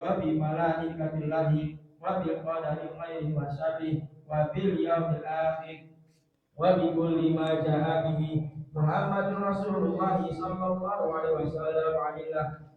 wa bi malaikatillahi wa bil qadari khairihi wa syarrihi wa bil yaumil akhir wa bi kulli ma jaa bihi Muhammadur Rasulullah sallallahu alaihi wasallam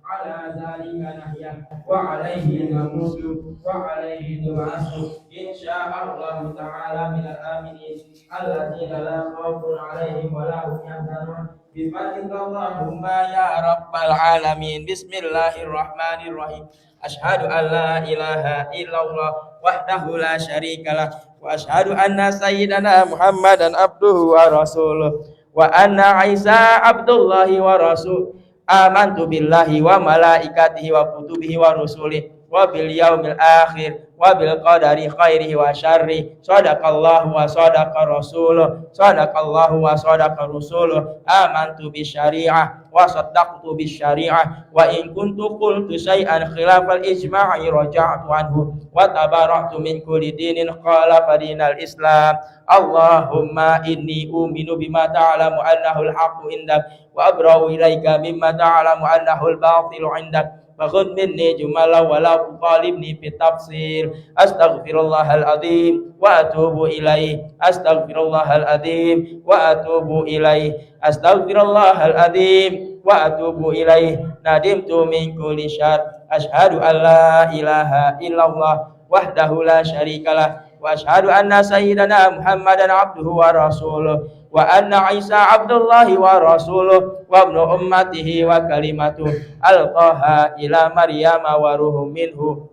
ala zalika nahya wa alaihi namutu wa alaihi nub'asu insyaallah ta'ala minal aminin alladzina la khaufun alaihim wa la hum yahzanun bi fadlika Allahumma ya rabbal alamin. Bismillahirrahmanirrahim. Asyhadu an la ilaha illallah wahdahu la syarikalah wa asyhadu anna sayyidana Muhammadan abduhu wa rasuluh wa anna Isa abdullahi wa rasul. Amantu billahi wa malaikatihi wa kutubihi wa rusulihi wa bil yaumil akhir wa bil qadari khairihi wa syarri. Shadaqallahu wa sadaqa rasuluh, sadaqallahu wa sadaqa rasuluh. Amantu bis syari'ah wa saddaqtu bis syari'ah wa in kuntu qultu syai'an khilafal ijma'i raja'tu anhu wa tabaraktu min kulli dinin khalafa dinal Islam. Allahumma inni uminu bima ta'lamu annahu al-haqqu indak wa abra'u ilaika mimma ta'lamu annahu al-batilu indak fakhudh minni jumala wa la tutalibni fi tafsir. Astaghfirullahal azim wa atubu ilaih. Astaghfirullahal azim wa atubu ilaih. Astaghfirullahal azim wa atubu ilaih. Nadimtu min kulli syarr. Asyhadu an la ilaha illallah wahdahu la syarikalah wa asyhadu anna sayyidana Muhammadan abduhu wa rasuluh wa anna Isa abdullahi wa rasuluh wa ibnu ummatihi wa kalimatuh alqaha ila maryama wa ruhum minhu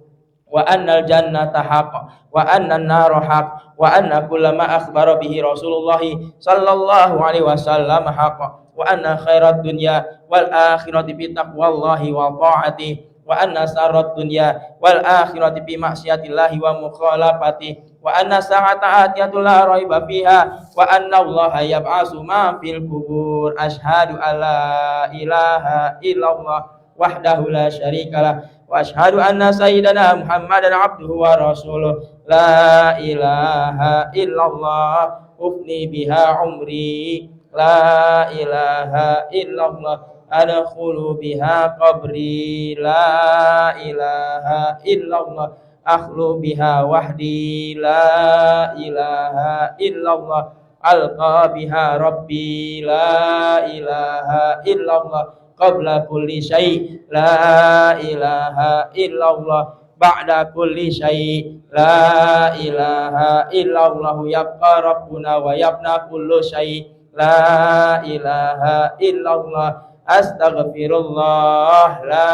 wa annal jannata haqq wa annan nara haqq wa anna kullama akhbara bihi Rasulullah sallallahu alaihi wasallam haqq wa anna khairat dunya wal akhirati bi taqwallahi wa ta'atihi wa anna sarrat dunya wal akhirati bi maksiatillahi wa mukhalafatihi wa anna sa'ata atiyatu la raiba fiha wa anna Allaha yab'asu ma fil kubur. Asyhadu alla ilaha illallah wahdahu la syarikalah wa asyhadu anna sayyidana Muhammadan abduhu wa rasuluh. La ilaha illallah ufni biha umri. La ilaha illallah adkhulu biha qabri. La ilaha illallah akhlu biha wahdi. La ilaha illallah alqa biha rabbi. La ilaha illallah qabla kulli syai'. La ilaha illallah ba'da kulli syai'. La ilaha illallah yabqa rabbuna wa yabna kullu syai'. La ilaha illallah astaghfirullah. La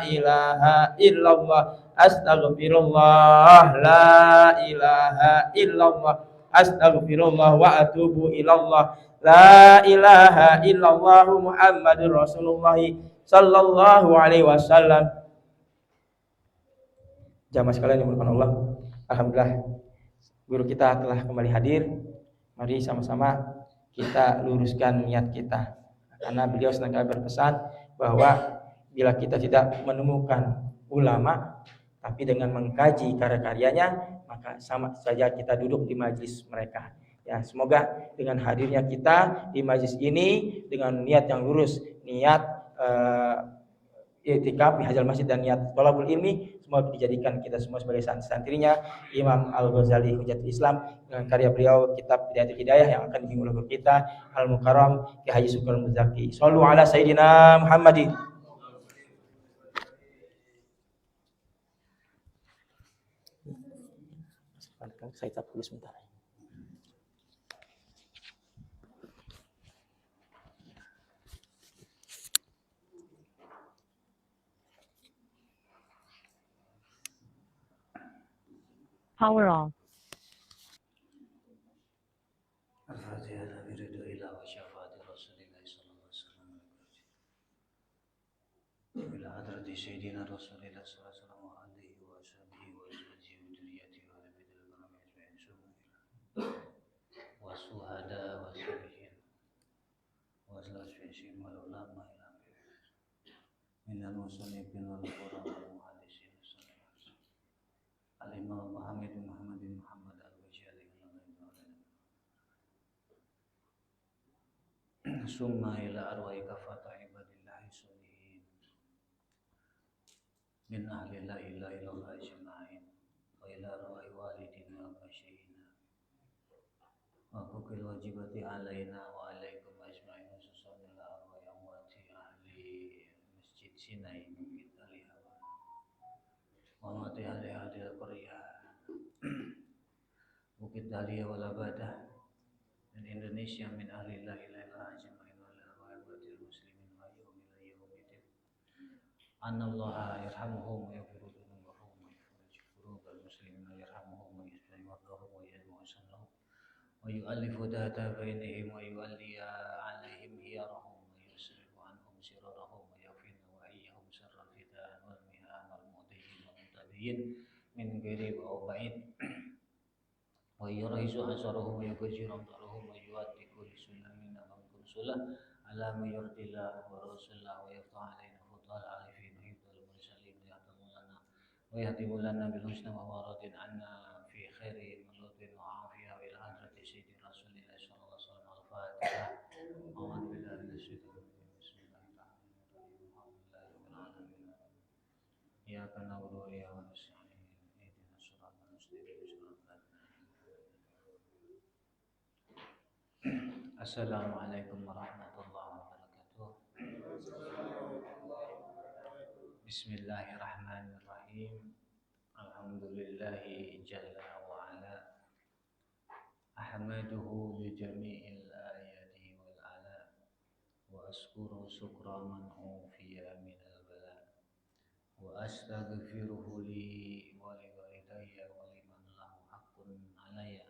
ilaha illallah astaghfirullah. La ilaha illallah astaghfirullah wa atubu ilallah. La ilaha illallah Muhammadur Rasulullah sallallahu alaihi wasallam. Jamaah sekalian yang dimuliakan Allah, alhamdulillah guru kita telah kembali hadir. Mari sama-sama kita luruskan niat kita, karena beliau senantiasa berpesan bahwa bila kita tidak menemukan ulama tapi dengan mengkaji karya-karyanya, maka sama saja kita duduk di majlis mereka. Ya, semoga dengan hadirnya kita di majlis ini dengan niat yang lurus, niat i'tikaf di hajal masjid dan niat thalabul ilmi, semua dijadikan kita semua sebagai santrinya Imam Al-Ghazali Hujatul Islam dengan karya beliau kitab Bidayatul Hidayah yang akan dibimbing oleh guru kita Al-Mukarram Ki Haji Sukron Muzaki. Shallu ala sayyidina Muhammadin. Saya tak tulis sebentar. Power off. Al-Imam Muhammad Muhammad Al-Ghazali summa ila arwahi kafata ibadillahi sholihin. من أهل لا إله إلا الله أجمعين وإلى روح والدنا ومشايخنا وحقوق الواجبات علينا وعليكم أجمعين خصوصا إلى أرواح أموات أهل مسجد سيناء Bukit Dahlia وأموات أهل هذه القرية Bukit Dahlia والأبادة من Indonesia من أهل لا إله إلا الله أجمعين وإلى أرواح أموات المسلمين ويوم إلى يوم الدين أن الله يرحمهم ويغفر ذنوبهم ويفرج كروب المسلمين ويرحمهم ويشفي مرضاهم ويدعو سنهم ويؤلف ذات بينهم ويولي عليهم خيارهم ويصرف عنهم شرارهم ويغفر نواحيهم شر الفتن والمهان والمؤذين والمبتدئين من قريب أو بعيد ويرهز أثرهم ويفجر أمطارهم ويؤدي كل سنة منا ومن سنة على ما يرضي الله ورسوله ويفتح علينا فضل العارفين ويفضل المرسلين ويهتم لنا بالحسنى وهو راض عنا في خير مرض وعافية إلى حضرة سيد رسول الله صلى الله عليه وسلم الفاتحة أعوذ بالله من الشيطان الرجيم بسم الله الرحمن الرحيم الحمد لله رب العالمين إياك نعبد وإياك نستعين اهدنا الصراط المستقيم صراط Assalamualaikum warahmatullahi wabarakatuh. Bismillahirrahmanirrahim. Alhamdulillahi jalla wa ala. Ahmaduhu li jami'il ayati wal ala. Wa askuru syukra man ufiya minal bala. Wa astaghfiruhu li wa li walidayya wa liman lahu haqqun alayya.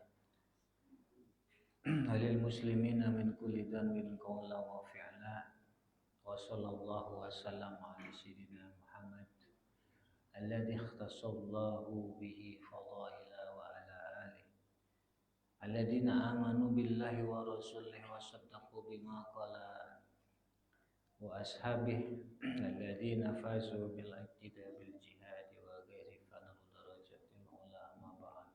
Halil muslimina min kulli dhanbin qawla wa fi'la wa sallallahu wa sallam ala sayyidina Muhammad alladhi ikhtasallahu bihi fadaila wa ala alihi alladhina amanu billahi wa rasulihi wa saddaqu bima qala wa ashabihi alladhina fazu bil iqtida bil jihad wa ghairi fanaru darajatil ulama ba'd.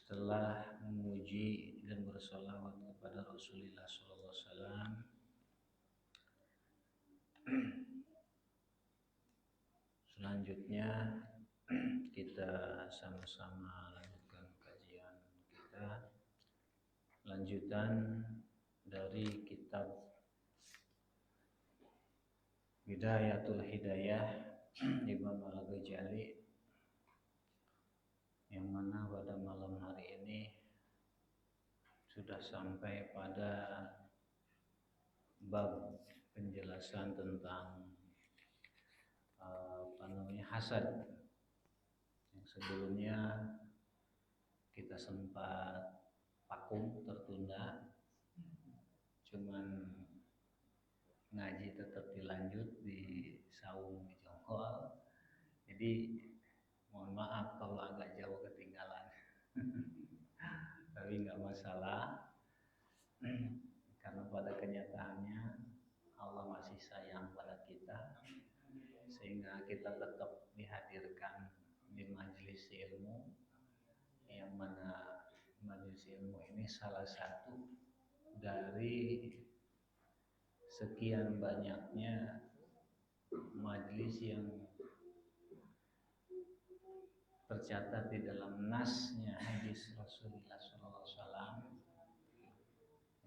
Setelah memuji dan bersolawat kepada Rasulullah SAW, selanjutnya kita sama-sama lanjutkan kajian kita, lanjutan dari kitab Bidayatul Hidayah Imam Al-Ghazali, yang mana pada malam hari ini sudah sampai pada bab penjelasan tentang hasad. Yang sebelumnya kita sempat vakum, tertunda, cuman ngaji tetap dilanjut di saung Jongkol. Jadi mohon maaf kalau agak jauh ketinggalan. Tapi nggak masalah, karena pada kenyataannya Allah masih sayang pada kita, sehingga kita tetap dihadirkan di majelis ilmu, yang mana majelis ilmu ini salah satu dari sekian banyaknya majelis yang tercatat di dalam nasnya hadis Rasulullah SAW,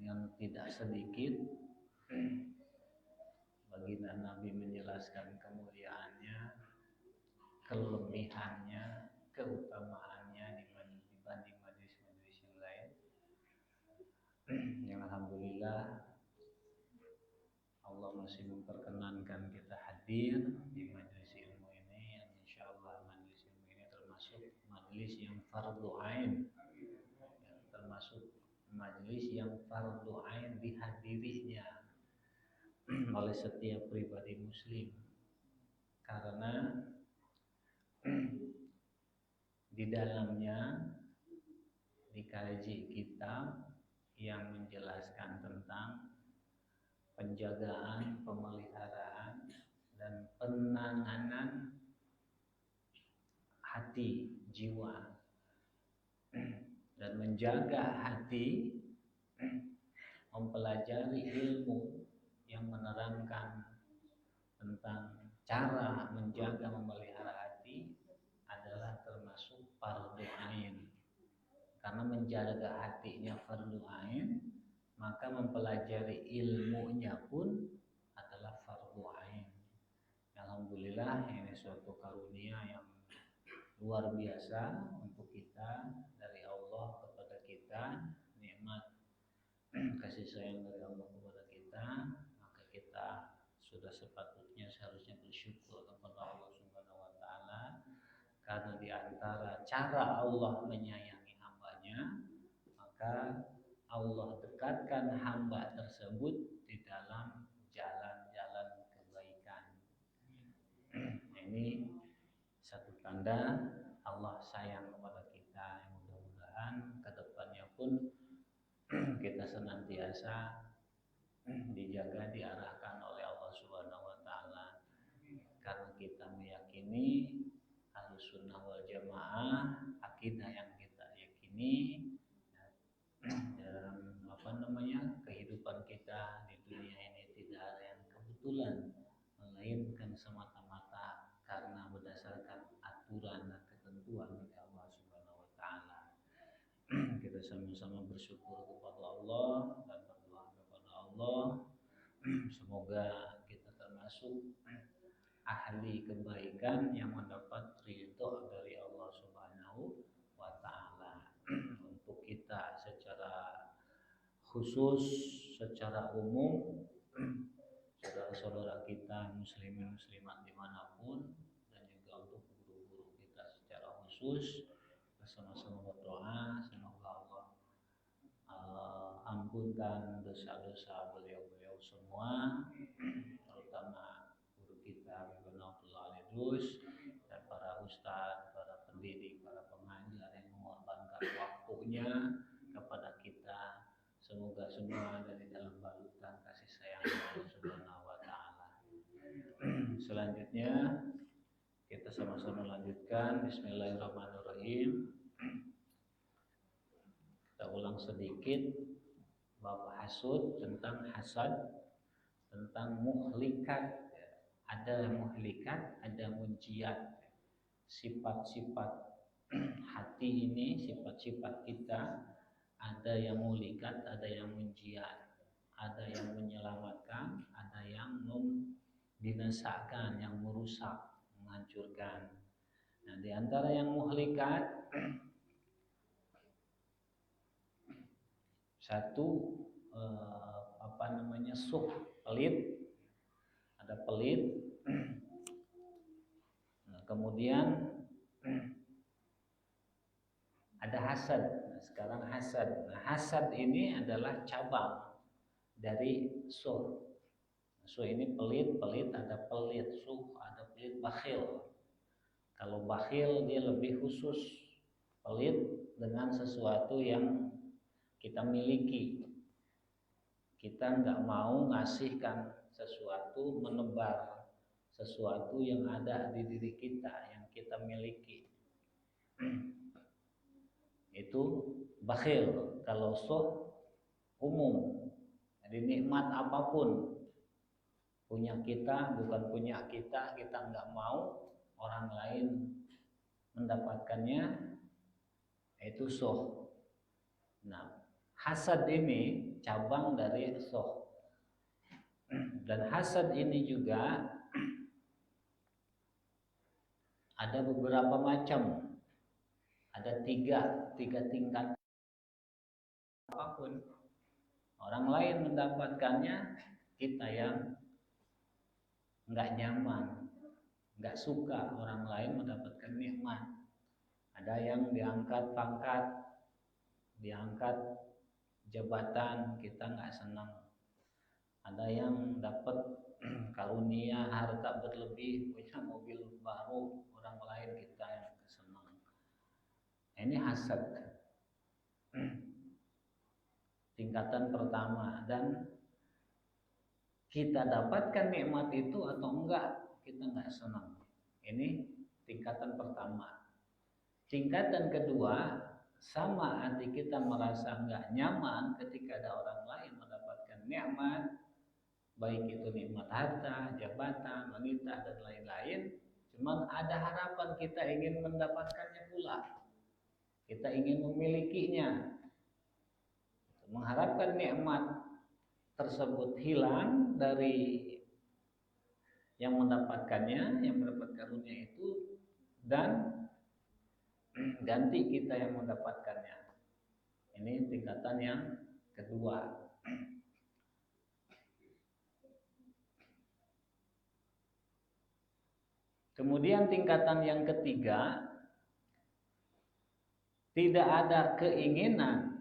yang tidak sedikit baginda Nabi menjelaskan kemuliaannya, kelebihannya, keutamaannya dibanding majelis-majelis yang lain. Yang alhamdulillah Allah masih memperkenankan kita hadir di majelis ilmu ini, yang insyaallah majelis ilmu ini termasuk majelis yang fardu ain, termasuk majelis yang fardu ain dihadirinya oleh setiap pribadi muslim, karena di dalamnya dikaji kitab yang menjelaskan tentang penjagaan, pemeliharaan, dan penanganan hati, jiwa, dan menjaga hati mempelajari ilmu yang menerangkan tentang cara menjaga memelihara hati adalah termasuk fardu ain. Karena menjaga hatinya fardu ain, maka mempelajari ilmunya pun adalah fardu ain. Alhamdulillah, ini suatu karunia yang luar biasa untuk kita dari Allah kepada kita, nikmat kasih sayang dari Allah kepada kita, maka kita sudah sepatutnya seharusnya bersyukur kepada Allah Subhanahu wa taala karena di antara cara Allah menyayangi hambanya, maka Allah dekatkan hamba tersebut di dalam jalan-jalan kebaikan. Ini satu tanda Allah sayang kepada kita. Mudah-mudahan kedepannya pun kita senantiasa dijaga, diarahkan oleh Allah Subhanahu wa taala. Karena kita meyakini Ahlussunnah wal Jamaah, akidah yang kita yakini dalam kehidupan kita di dunia ini tidak ada yang kebetulan, melainkan semata-mata karena berdasarkan aturan dan ketentuan dari Allah Subhanahu wa taala. Kita sama-sama bersyukur kepada Allah dan berdoa kepada Allah semoga kita termasuk ahli kebaikan yang mendapat ridho dari Allah Subhanahu wa taala. Untuk kita secara khusus, secara umum, saudara-saudara kita muslimin muslimat dimanapun, dan juga untuk guru-guru kita secara khusus, bersama-sama berdoa semoga Allah ampunkan dosa-dosa beliau-beliau semua, terutama guru kita Ibnu Abdullah Al-Idrus dan para ustadz, para pendidik, para pengajar yang mengorbankan waktunya kepada kita. Semoga semua dari dalam balutan kasih sayang Allah Subhanahu wa taala. Selanjutnya kita sama-sama lanjutkan. Bismillahirrahmanirrahim. Kita ulang sedikit bab hasud, tentang hasad, tentang muhlikat. Ada muhlikat, ada munjiat. Sifat-sifat hati ini, sifat-sifat kita, ada yang muhlikat, ada yang munjiat. Ada yang menyelamatkan, ada yang membinasakan, yang merusak, menghancurkan. Nah, di antara yang muhlikat, satu suh, pelit, ada pelit. Nah, kemudian ada hasad. Nah, sekarang hasad. Nah, hasad ini adalah cabang dari suh. Suh ini pelit, ada pelit suh, ada pelit bakhil. Kalau bakhil dia lebih khusus, pelit dengan sesuatu yang kita miliki. Kita nggak mau ngasihkan sesuatu, menebar sesuatu yang ada di diri kita, yang kita miliki. Itu bakhil. Kalau suh umum, jadi nikmat apapun punya kita, bukan punya kita, kita nggak mau orang lain mendapatkannya, itu suh. Nah, hasad ini cabang dari suh. Dan hasad ini juga ada beberapa macam. Ada tiga tingkat. Apapun orang lain mendapatkannya, kita yang nggak nyaman, nggak suka orang lain mendapatkan nikmat. Ada yang diangkat pangkat, diangkat jabatan, kita nggak senang. Ada yang dapat karunia harta berlebih, punya mobil baru, orang lain kita yang senang. Ini hasad, tingkatan pertama. Dan kita dapatkan nikmat itu atau enggak, kita nggak senang. Ini tingkatan pertama. Tingkatan kedua, sama hati kita merasa nggak nyaman ketika ada orang lain mendapatkan nikmat, baik itu nikmat harta, jabatan, wanita dan lain-lain. Cuman ada harapan kita ingin mendapatkannya pula. Kita ingin memilikinya. Mengharapkan nikmat tersebut hilang dari yang mendapatkannya, yang mendapat karunia itu, dan ganti kita yang mendapatkannya. Ini tingkatan yang kedua. Kemudian tingkatan yang ketiga, tidak ada keinginan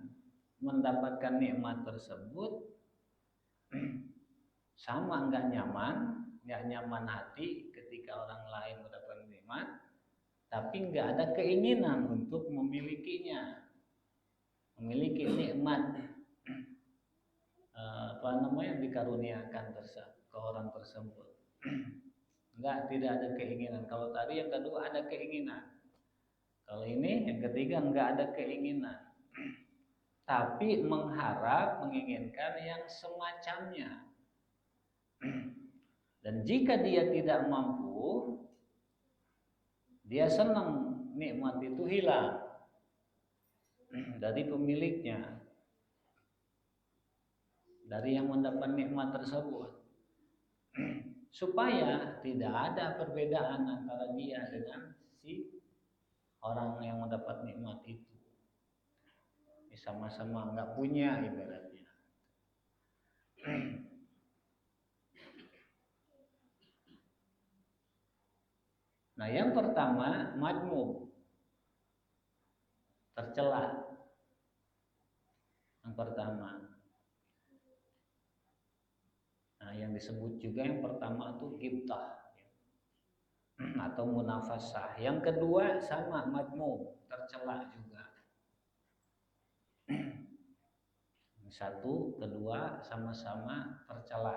mendapatkan nikmat tersebut, sama nggak nyaman hati ketika orang lain mendapatkan nikmat, tapi nggak ada keinginan untuk memilikinya, memiliki nikmat dikaruniakan ke orang tersebut. Tidak ada keinginan. Kalau tadi yang kedua ada keinginan. Kalau ini yang ketiga nggak ada keinginan. Tapi mengharap, menginginkan yang semacamnya. Dan jika dia tidak mampu, dia senang nikmat itu hilang dari pemiliknya, dari yang mendapat nikmat tersebut, supaya tidak ada perbedaan antara dia dengan si orang yang mendapat nikmat itu. Sama-sama nggak punya ibaratnya. Nah, yang pertama madmum, tercela. Yang pertama. Nah, yang disebut juga yang pertama itu ghibtah atau munafasah. Yang kedua sama madmum, tercela juga. Satu, kedua sama-sama tercela.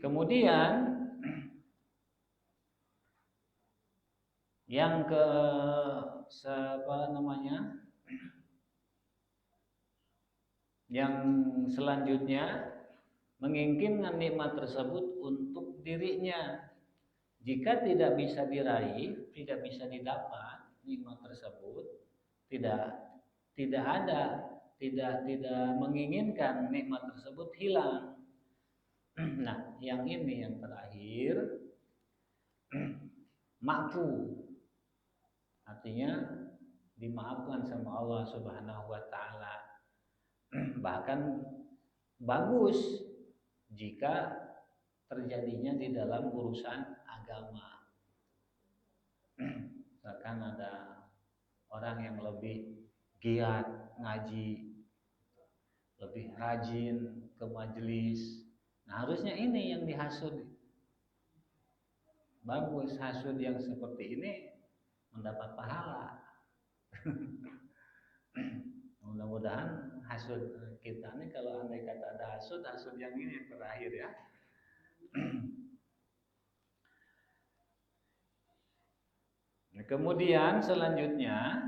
Kemudian yang yang selanjutnya menginginkan nikmat tersebut untuk dirinya. Jika tidak bisa diraih, tidak bisa didapat nikmat tersebut, tidak menginginkan nikmat tersebut hilang. Nah, yang ini yang terakhir, maafu, artinya dimaafkan sama Allah Subhanahu wa taala. Bahkan bagus jika terjadinya di dalam urusan agama. Misalkan ada orang yang lebih giat ngaji, lebih rajin ke majelis. Nah, harusnya ini yang dihasud. Bagus hasud yang seperti ini mendapat pahala. Mudah-mudahan hasud kita ini, kalau andai kata ada hasud yang ini yang terakhir ya. Kemudian selanjutnya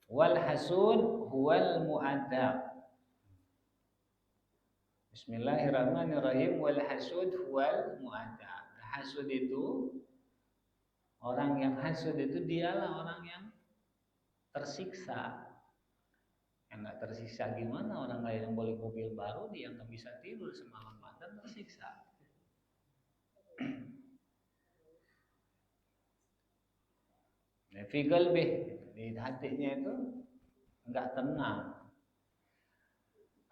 wal hasud huwal mu'adzab. Bismillahirrahmanirrahim. Wal hasud huwal mu'adzab. Hasud itu, orang yang hasud itu dialah orang yang tersiksa. Yang nggak tersiksa gimana? Orang lain yang beli mobil baru, dia nggak bisa tidur semalaman dan tersiksa. Fi qalbih, di hatinya itu nggak tenang.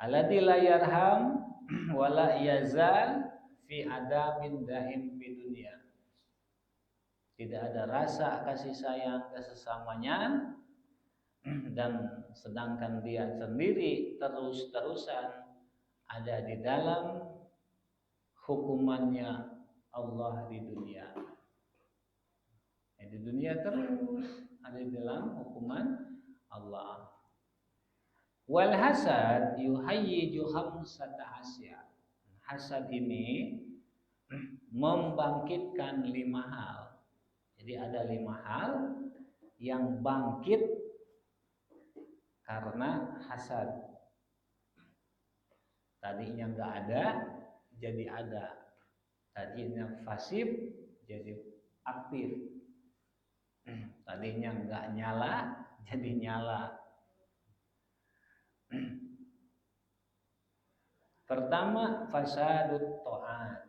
Alladzi la yarham wa la yazal fi adamin daim fi dunia. Tidak ada rasa kasih sayang ke sesamanya, dan sedangkan dia sendiri terus-terusan ada di dalam hukumannya Allah di dunia. Di dunia terus ada di dalam hukuman Allah. Wal hasad yuhayyiju khamsata asya. Hasad ini membangkitkan 5 hal. Jadi ada 5 hal yang bangkit karena hasad. Tadinya nggak ada, jadi ada. Tadinya pasif, jadi aktif. Tadinya nggak nyala, jadi nyala. Pertama, fasadut ta'at.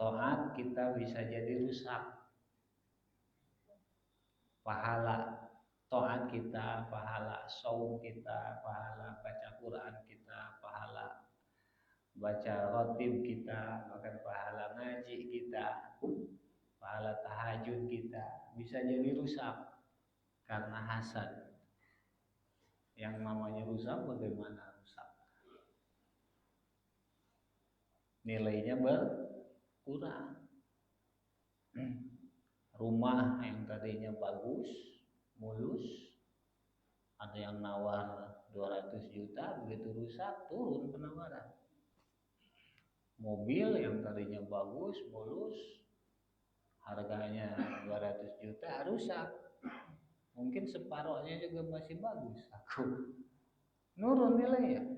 Ta'at kita bisa jadi rusak. Pahala ta'at kita, pahala saum kita, pahala baca Quran kita, pahala baca rotib kita, bahkan pahala ngaji kita, pahala tahajud kita bisa jadi rusak karena hasad. Yang namanya rusak bagaimana rusak? Nilainya berkurang. Rumah yang tadinya bagus, mulus, ada yang nawar 200 juta, begitu rusak turun penawaran. Mobil yang tadinya bagus, mulus, harganya 200 juta, rusak. Mungkin separohnya juga masih bagus, aku nurun nilainya.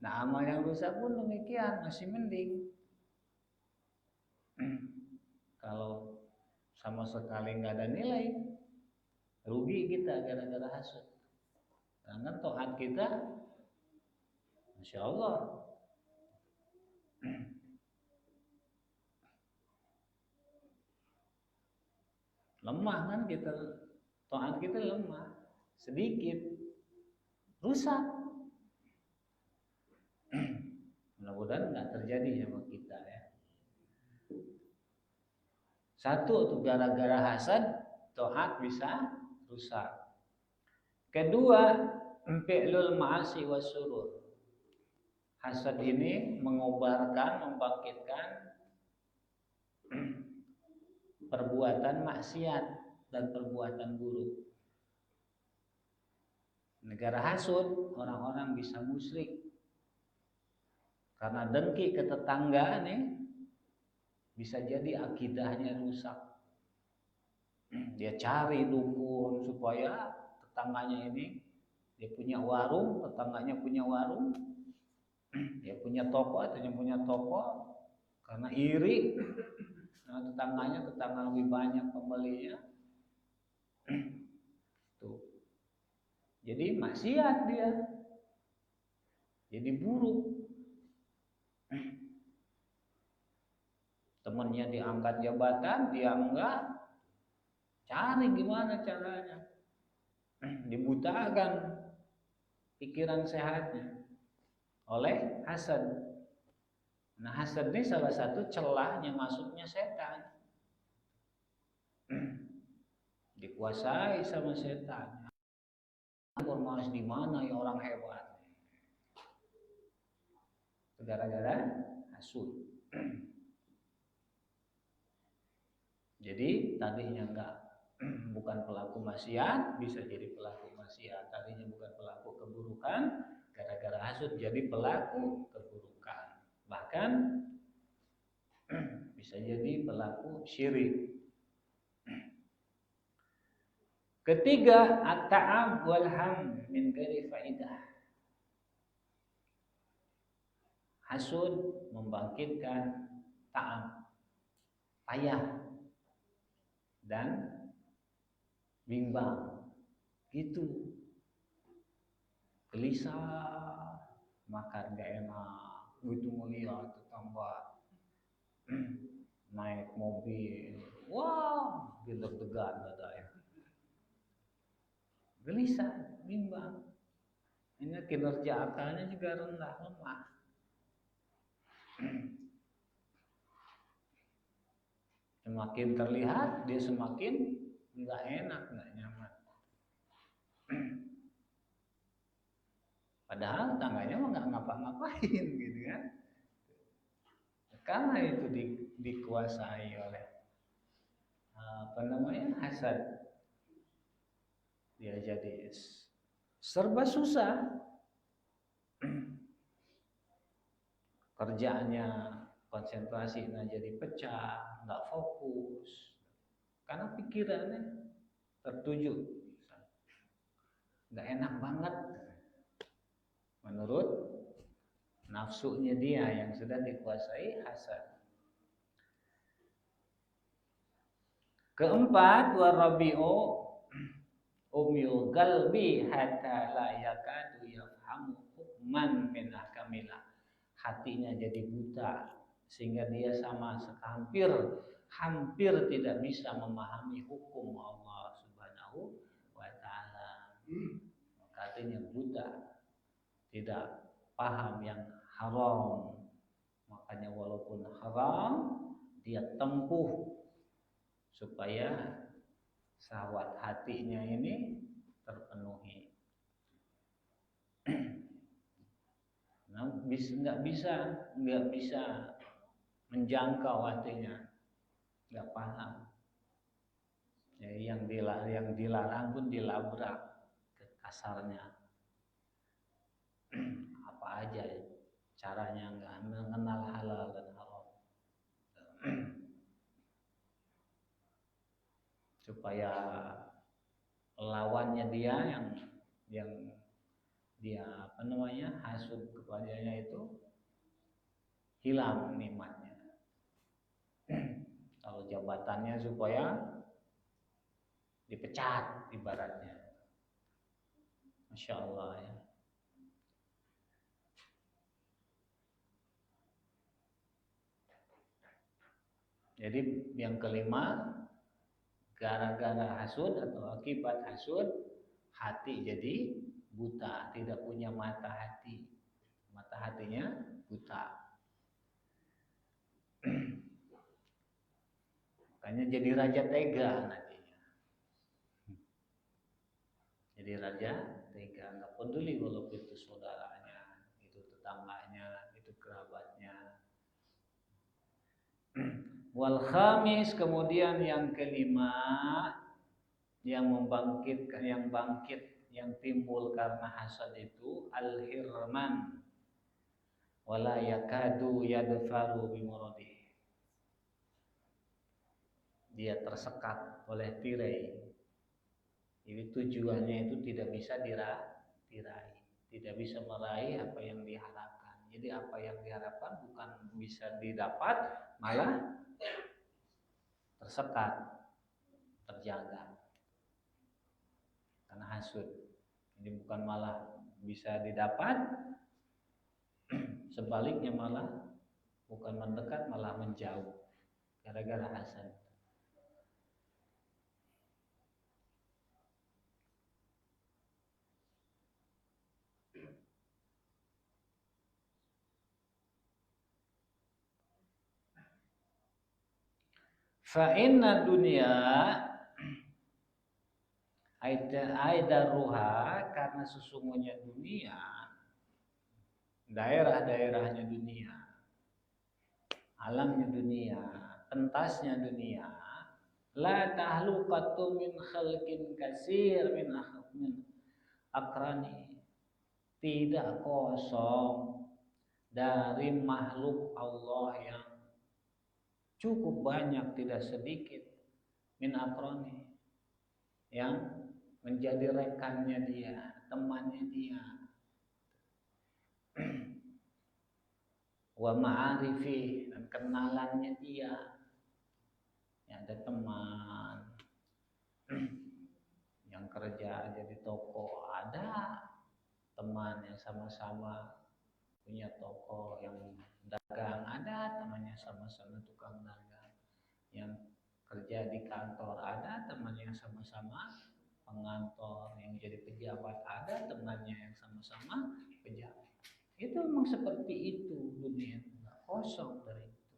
Nah, amal yang rusak pun demikian, masih mending. Kalau sama sekali nggak ada nilai, rugi kita gara-gara hasad. Karena taat kita, Masya Allah, lemah kan kita, taat kita lemah, sedikit, rusak. Mudah-mudahan nggak terjadi sama kita ya. Satu tuh gara-gara hasad, taat bisa rusak. Kedua, fi'lul ma'asi wasurur. Hasad ini mengobarkan, membangkitkan perbuatan maksiat dan perbuatan buruk. Negara hasud, orang-orang bisa musyrik karena dengki ke tetangga nih, bisa jadi akidahnya rusak. Dia cari dukun supaya tetangganya ini, dia punya warung, tetangganya punya warung, dia punya toko, ataunya punya toko, karena iri, nah, tetangga lebih banyak pembelinya. Tuh. Jadi maksiat dia, jadi buruk. Temannya diangkat jabatan, dia enggak, cari gimana caranya, dibutakan pikiran sehatnya oleh hasad. Nah, hasad ini salah satu celahnya masuknya setan, dikuasai sama setan. Informasi di mana ya orang hebat, gara-gara hasud. Jadi tadinya bukan pelaku maksiat, bisa jadi pelaku maksiat. Tadinya bukan pelaku keburukan, gara-gara hasud jadi pelaku keburukan. Bahkan bisa jadi pelaku syirik. Ketiga, at-ta'ab wal ham min ghairi faidah. Hasud membangkitkan ta'ab, payah dan bimbang, gitu, gelisah, makan gak enak, begitu melihat tetangga naik mobil, wah, deg-degan dadanya, gelisah, bimbang. Ini kinerja akalnya juga rendah, lemah. Semakin terlihat, dia semakin nggak enak, nggak nyaman. Padahal tangganya mah nggak ngapa-ngapain gitu kan. Karena itu dikuasai oleh hasad. Dia jadi serba susah. kerjaannya konsentrasinya jadi pecah, nggak fokus, karena pikirannya tertuju, nggak enak banget menurut nafsunya dia yang sudah dikuasai hasad. Keempat, warabi'u umyul qalbi hatta la yakadu yafhamu hukman min ahkamillah. Hatinya jadi buta sehingga dia hampir tidak bisa memahami hukum Allah Subhanahu wa taala. Hatinya buta, tidak paham yang haram. Makanya walaupun haram dia tempuh supaya syahwat hatinya ini terpenuhi. Nah, nggak bisa menjangkau hatinya, nggak paham. Jadi yang dilarang pun dilabrak kasarnya. Apa aja caranya nggak mengenal halal dan haram. Supaya lawannya dia yang dia hasud kepadanya itu hilang nikmatnya. Kalau jabatannya supaya dipecat ibaratnya. Masya Allah ya. Jadi yang kelima, gara-gara hasud atau akibat hasud, hati jadi buta, tidak punya mata hati. Mata hatinya buta. Makanya jadi raja tega nantinya. Jadi raja tega, nggak peduli walaupun itu saudaranya, itu tetangganya, itu kerabatnya. Wal khamis, kemudian yang kelima, yang timbul karena hasad itu al-hirman wala yakadu yadfaru bimuradi. Dia tersekat oleh tirai. Jadi tujuannya itu tidak bisa diraih, tidak bisa meraih apa yang diharapkan. Jadi apa yang diharapkan bukan bisa didapat, malah tersekat, terjaga karena hasud. Jadi bukan malah bisa didapat, sebaliknya malah bukan mendekat malah menjauh gara-gara hasad. Fa inna dunya aidaruha, karena sesungguhnya dunia, daerah-daerahnya dunia, alamnya dunia, pentasnya dunia, la tahluqatu min khalqin katsir min akrani, tidak kosong dari makhluk Allah yang cukup banyak, tidak sedikit, min akrani, yang menjadi rekannya dia, temannya dia. Wa ma'arifi, dan kenalannya dia. Ya, ada teman yang kerja jadi toko, ada teman yang sama-sama punya toko, yang dagang, ada temannya sama-sama tukang dagang, yang kerja di kantor, ada temannya yang sama-sama pengantor, yang jadi pejabat, ada temannya yang sama-sama pejabat. Itu memang seperti itu dunia, nggak kosong dari itu.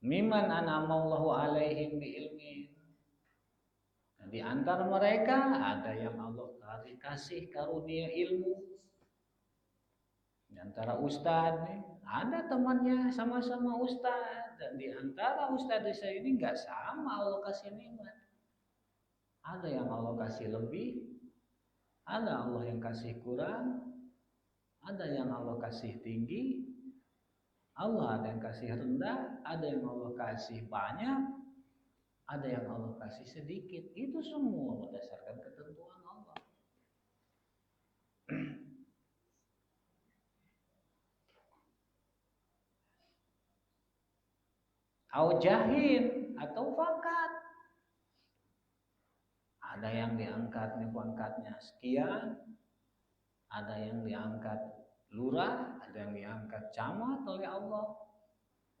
Miman an'amallahu alaihim biilmin. Nah, di antara mereka ada yang Allah kasih karunia ilmu. Di antara ustadz nih, ada temannya sama-sama ustadz, dan di antara ustadz desa ini nggak sama Allah kasih nikmat. Ada yang Allah kasih lebih, ada Allah yang kasih kurang, Ada yang Allah kasih tinggi, Allah ada yang kasih rendah, ada yang Allah kasih banyak, ada yang Allah kasih sedikit. Itu semua berdasarkan ketentuan Allah. Au jahil atau fakat. Ada yang diangkatnya pangkatnya sekian, ada yang diangkat lurah, ada yang diangkat camat oleh Allah,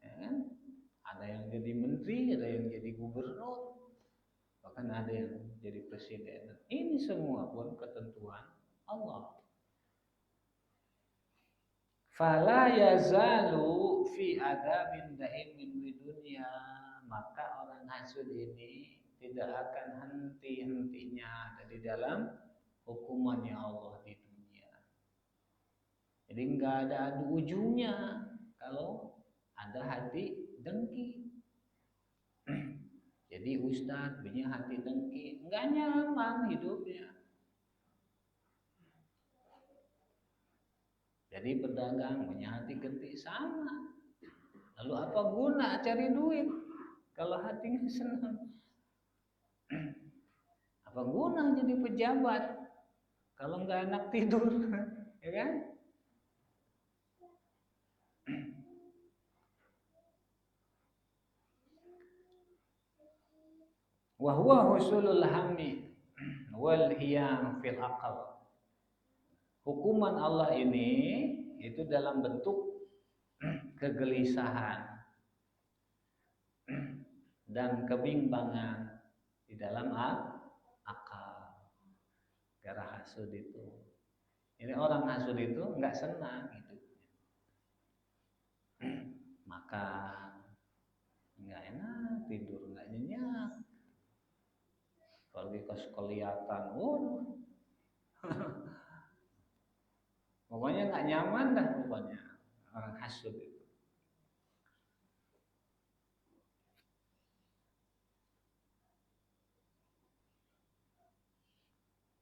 ya kan? Ada yang jadi menteri, ada yang jadi gubernur, bahkan ada yang jadi presiden. Ini semua pun ketentuan Allah. Fala yazalu fi adabin daimin di dunia, maka orang hasud ini tidak akan henti-hentinya ada di dalam hukumannya Allah di dunia. Jadi nggak ada adu ujungnya kalau ada hati dengki. Jadi ustadz punya hati dengki, nggak nyaman hidupnya. Jadi pedagang punya hati dengki sama. Lalu apa guna cari duit kalau hatinya senang? Apa guna jadi pejabat kalau nggak enak tidur, ya kan? Wa huwa husulul hammi wal hiyam fil aqal. Hukuman Allah ini itu dalam bentuk kegelisahan dan kebimbangan di dalam akal. Gara hasud itu. Ini orang hasud itu nggak senang hidupnya. Makan nggak enak, tidur nggak nyenyak. Kalau kelihatan, waduh. Pokoknya nggak nyaman dah pokoknya orang hasud itu.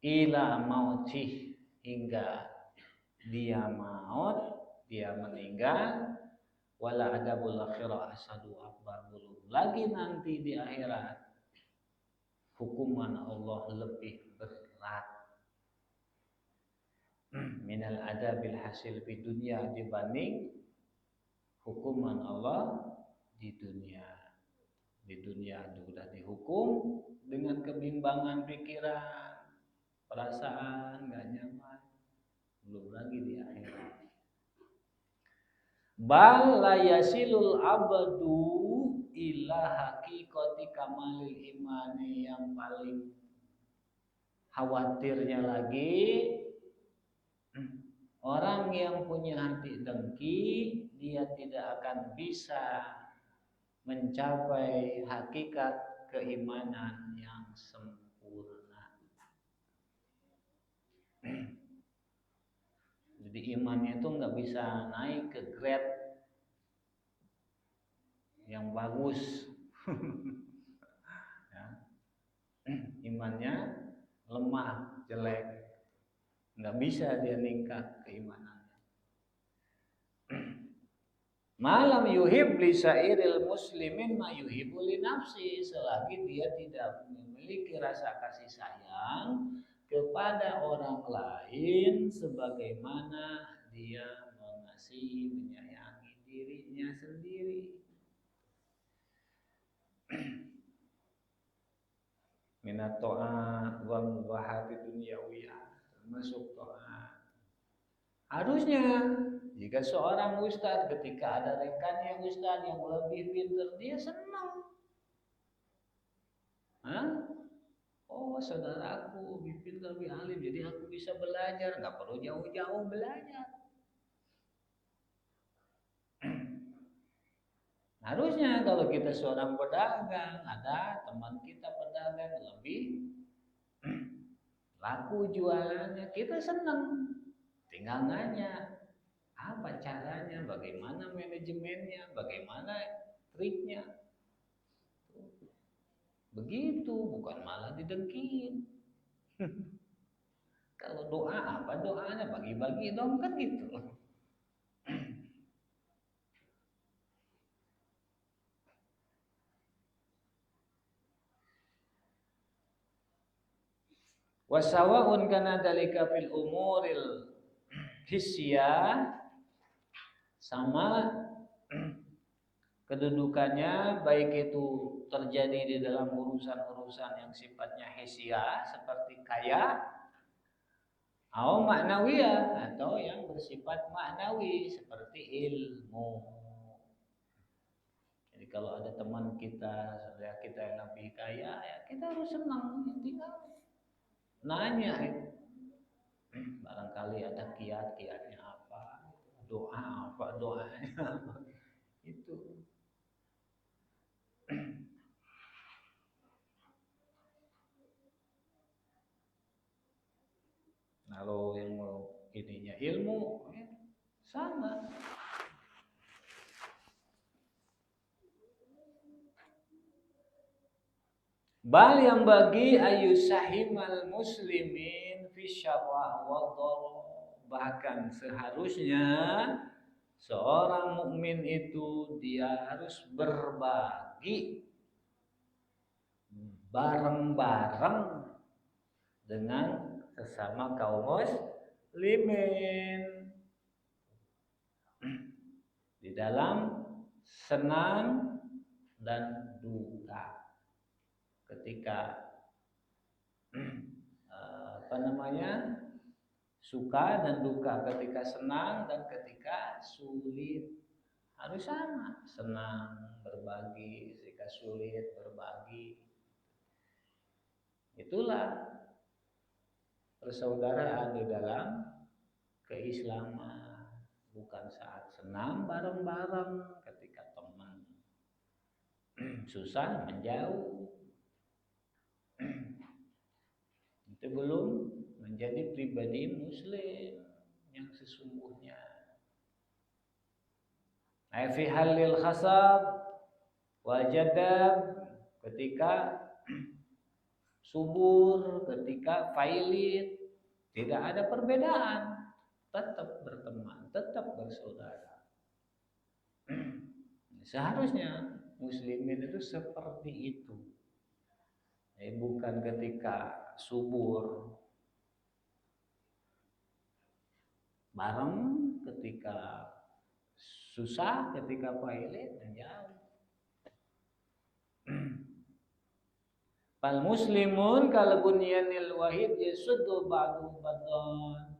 Ila mautih, hingga dia maut, dia meninggal. Wala adabul akhirah asadu akbar, belum lagi nanti di akhirat hukuman Allah lebih berat minal adabil hasil di dunia dibanding hukuman Allah di dunia. Di dunia sudah dihukum dengan kebimbangan pikiran, perasaan nggak nyaman, belum lagi di akhirat. Bal la yasilul abdu ila haqiqati kamalil imani, yang paling khawatirnya lagi orang yang punya hati dengki, dia tidak akan bisa mencapai hakikat keimanan yang sempurna. Jadi imannya itu nggak bisa naik ke grade yang bagus. Ya. Imannya lemah, jelek, nggak bisa dia meningkat keimanannya. Malam yuhib li sairil muslimin ma yuhibu li nafsi, selagi dia tidak memiliki rasa kasih sayang kepada orang lain sebagaimana dia mengasihi, menyayangi dirinya sendiri. Minat ta'at wa mubahati dunyawiyah, termasuk ta'at. Harusnya jika seorang ustadz ketika ada rekannya ustadz yang lebih pintar, dia senang. Hah? Oh, saudaraku lebih pintar, lebih alim, jadi aku bisa belajar, nggak perlu jauh-jauh belajar. Harusnya kalau kita seorang pedagang, ada teman kita pedagang lebih laku jualannya, kita senang. Tinggal nanya, apa caranya, bagaimana manajemennya, bagaimana triknya. Begitu, bukan malah didengkin. Kalau doa apa doanya? Bagi-bagi dong kan gitu. Wasawaun kana dalika fil umuril hisyah, sama kedudukannya baik itu terjadi di dalam urusan-urusan yang sifatnya hisyah seperti kaya, atau maknawiyah, atau yang bersifat maknawi seperti ilmu. Jadi kalau ada teman kita, saudara kita yang lebih kaya, ya kita harus senang, tinggal nanya. Barangkali ada kiat-kiatnya apa, doa apa, doanya apa. Itu. Kalau yang mau ininya ilmu, ya, sama. Bal yang bagi ayu sahimal muslimin fi syarra wa dharra. Bahkan seharusnya seorang mukmin itu dia harus berbagi bareng-bareng dengan sesama kaum muslimin di dalam senang dan duka. Ketika suka dan duka, ketika senang dan ketika sulit, harus sama. Senang berbagi, ketika sulit berbagi. Itulah persaudaraan di dalam keislaman. Bukan saat senang bareng-bareng, ketika teman susah menjauh. Itu belum menjadi pribadi muslim yang sesungguhnya. Fi halil khasab wal jadab, ketika subur, ketika failit, tidak ada perbedaan, tetap berteman, tetap bersaudara. Seharusnya muslimin itu seperti itu. Bukan ketika subur bareng, ketika susah, ketika pailit menjauh. Fal muslimun kal bunyanil wahid yasuddu ba'du ba'dan.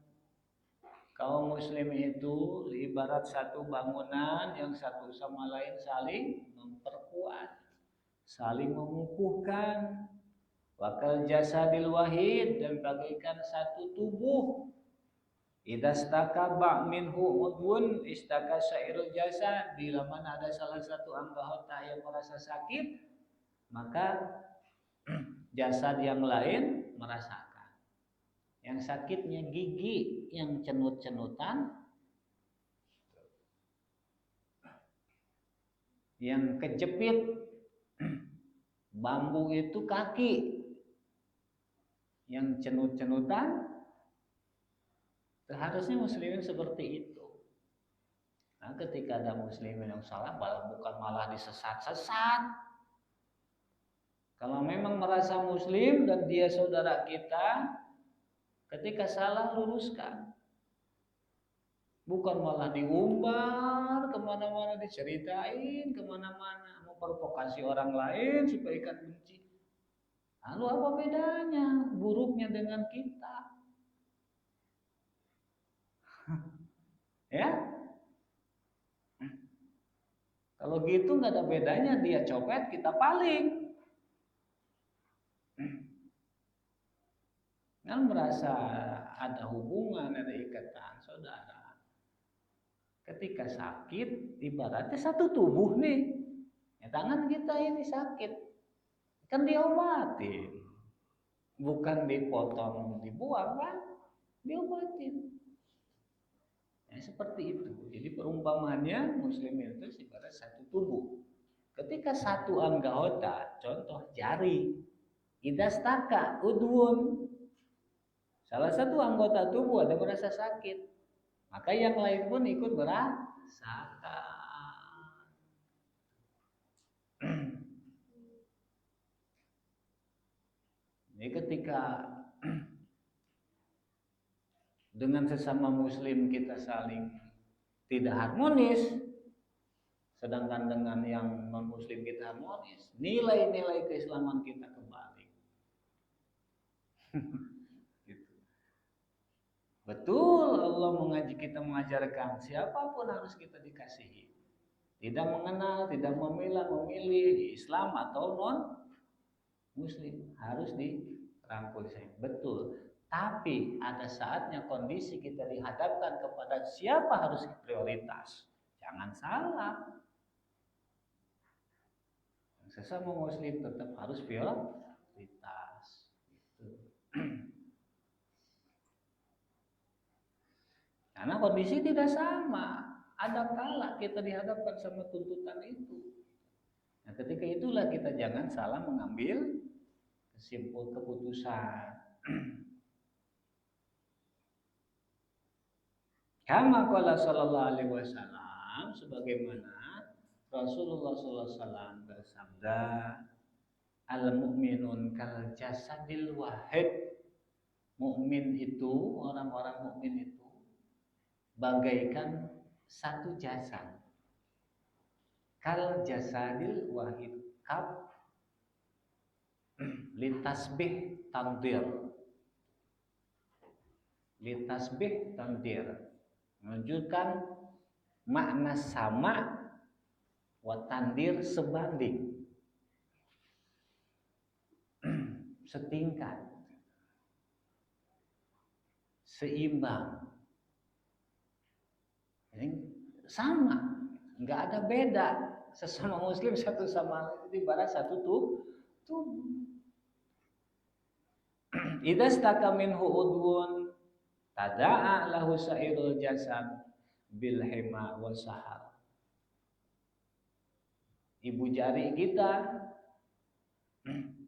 Kaum muslim itu ibarat satu bangunan yang satu sama lain saling memperkuat, saling mengukuhkan. Wakal jasadil wahid, dan bagaikan satu tubuh. Idza staka ba' minhu udwun istaka sairul jasad. Bila mana ada salah satu anggota yang merasa sakit, maka jasad yang lain merasakan. Yang sakitnya gigi yang cenut-cenutan, yang kejepit bambu itu kaki, yang cenut-cenutan. Seharusnya muslimin seperti itu. Nah, ketika ada muslimin yang salah, bukan malah disesat-sesat. Kalau memang merasa muslim dan dia saudara kita, ketika salah luruskan. Bukan malah diumbar kemana-mana, diceritain kemana-mana, memprovokasi orang lain supaya ikat benci. Lalu apa bedanya buruknya dengan kita? Ya, kalau gitu nggak ada bedanya, dia copet kita paling. Kan merasa ada hubungan, ada ikatan saudara. Ketika sakit, ibaratnya satu tubuh nih. Ya, tangan kita ini sakit, kan diobatin, bukan dipotong, dibuang kan, diobatin. Ya, seperti itu. Jadi perumpamaannya muslimin itu ibarat satu tubuh. Ketika satu anggota, contoh jari, idastaka udwun, salah satu anggota tubuh ada merasa sakit, maka yang lain pun ikut merasakan. Jadi ketika dengan sesama muslim kita saling tidak harmonis, sedangkan dengan yang non muslim kita harmonis, nilai-nilai keislaman kita kembali. Gitu. Betul, Allah kita mengajarkan siapapun harus kita dikasihi, tidak mengenal, tidak memilih Islam atau non muslim, harus dirangkul saya. Betul. Tapi ada saatnya kondisi kita dihadapkan kepada siapa harus prioritas. Jangan salah. Sesama muslim tetap harus prioritas. Gitu. Karena kondisi tidak sama. Ada kala kita dihadapkan sama tuntutan itu. Nah, ketika itulah kita jangan salah mengambil keputusan. Kama qala sallallahu alaihi wasallam, sebagaimana Rasulullah sallallahu alaihi wasallam bersabda, al-mu'minun kal jasadil wahid. Mukmin itu, orang-orang mukmin itu bagaikan satu jasad. Kal jasadil wahid, kab litasbih tandir. Litasbih tandir menunjukkan makna sama, wa tandir sebanding, setingkat, seimbang. Jadi sama, nggak ada beda. Sesama muslim satu sama lain ibarat satu tubuh. Idza staka minhu udwun tada'a lahu sa'irul jasad bil hima wa sahar. Ibu jari kita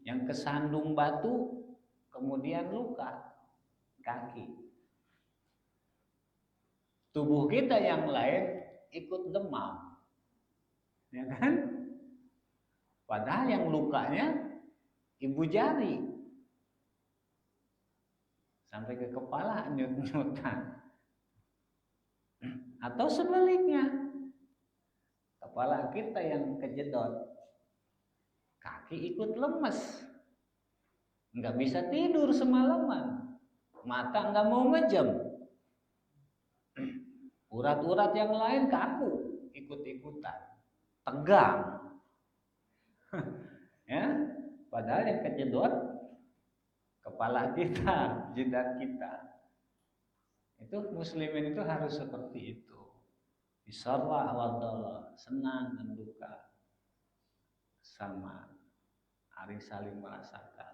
yang kesandung batu kemudian luka kaki. Tubuh kita yang lain ikut demam. Ya kan? Padahal yang lukanya ibu jari. Sampai ke kepala nyut-nyutan. Atau sebaliknya, kepala kita yang kejedot, kaki ikut lemes, nggak bisa tidur semalaman, mata nggak mau ngejam, urat-urat yang lain kaku, ikut-ikutan, tegang, ya. Padahal yang kejedot kepala kita, jidat kita. Itu muslimin itu harus seperti itu. Bisarra wa dhalal, senang dan duka sama, harus saling merasakan.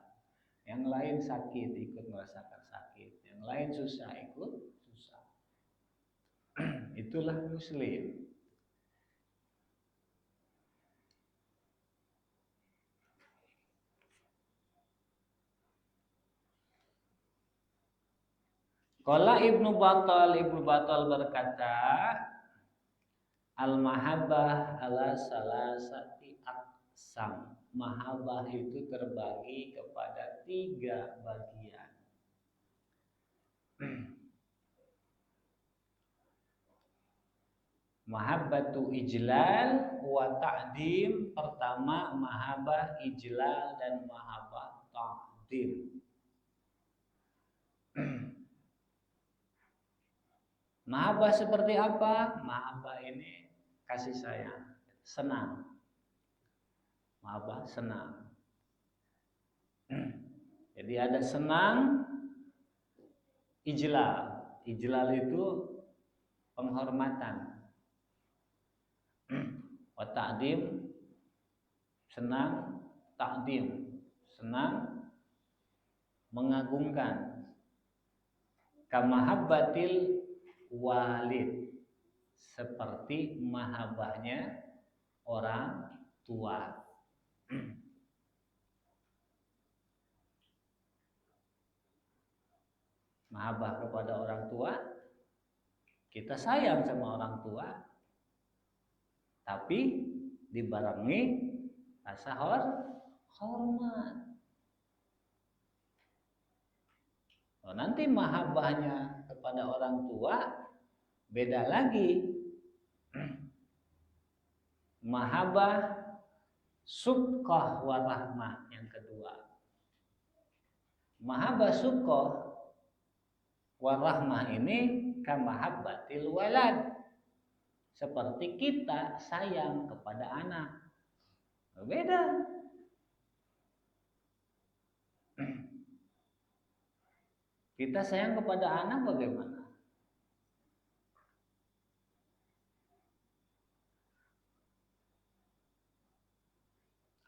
Yang lain sakit ikut merasakan sakit, yang lain susah ikut susah. Itulah muslim. Qala Ibnu Battal berkata, al-mahabbah ala salasati aqsam. Mahabbah itu terbagi kepada 3 bagian. Mahabbatu ijlal wa ta'dim. Pertama mahabbah ijlal dan mahabbah ta'dim. Mahabbah seperti apa? Mahabbah ini kasih sayang, senang. Mahabbah senang. Jadi ada senang, ijlal. Ijlal itu penghormatan. Wa ta'dim, senang, ta'dim, senang, mengagungkan. Kamahabbatil walid, seperti mahabbahnya orang tua. mahabbah kepada orang tua, kita sayang sama orang tua, tapi dibarengi rasa hormat. Oh, nanti mahabbahnya kepada orang tua beda lagi. Mahabbah suqqah wa rahmah yang kedua. Mahabbah suqqah wa rahmah ini kamahabbatil walad. Seperti kita sayang kepada anak. Beda. Kita sayang kepada anak bagaimana?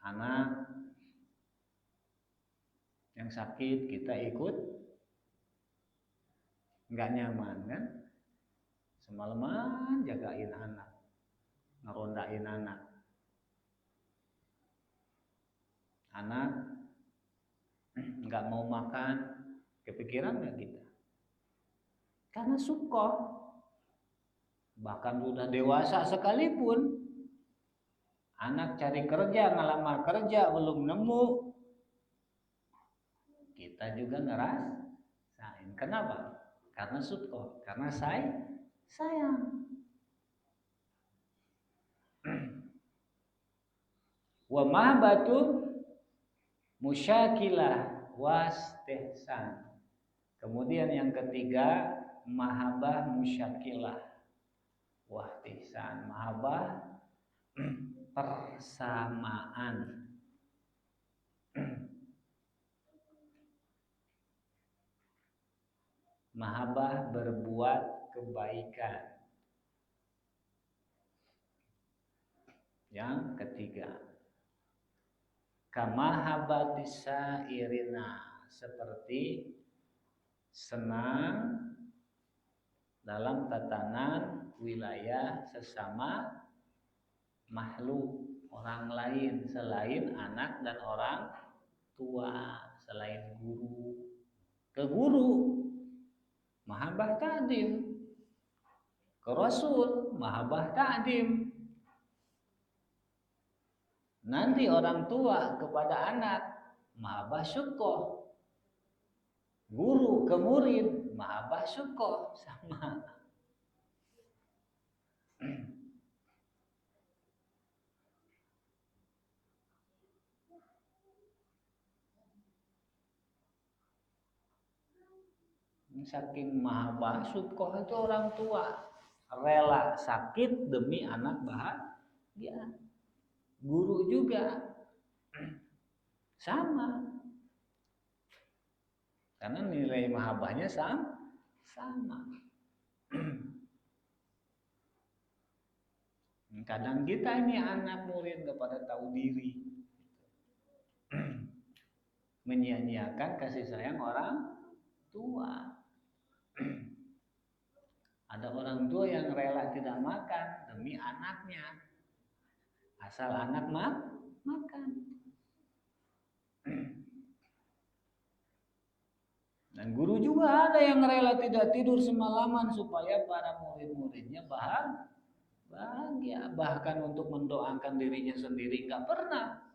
Anak yang sakit kita ikut, nggak nyaman kan? Semalaman jagain anak, ngerondain anak. Anak nggak mau makan, kepikiran nggak kita? Karena suka. Bahkan sudah dewasa sekalipun, anak cari kerja, ngelamar kerja belum nemu, kita juga ngerasain. Kenapa? Karena suka, karena sayang. Wa mahabbatu musyakilah wastihsan. Kemudian yang ketiga, mahabbah musyakilah wastihsan. Mahabbah persamaan. Mahabbah berbuat kebaikan. Yang ketiga, kamahabbatis sairina, seperti senang dalam tatanan wilayah sesama makhluk orang lain selain anak dan orang tua, selain guru. Ke guru mahabbah ta'dim, ke rasul mahabbah ta'dim. Nanti orang tua kepada anak mahabbah syukur, guru ke murid mahabbah syukur, sama. Saking mahabbah syukur itu orang tua rela sakit demi anak bahagia. Guru juga sama, karena nilai mahabbahnya sama. Kadang kita ini anak murid nggak pada tahu diri, menyia-nyiakan kasih sayang orang tua. Ada orang tua yang rela tidak makan demi anaknya, asal anak makan. Dan guru juga ada yang rela tidak tidur semalaman supaya para murid-muridnya bahagia. Bahkan untuk mendoakan dirinya sendiri nggak pernah.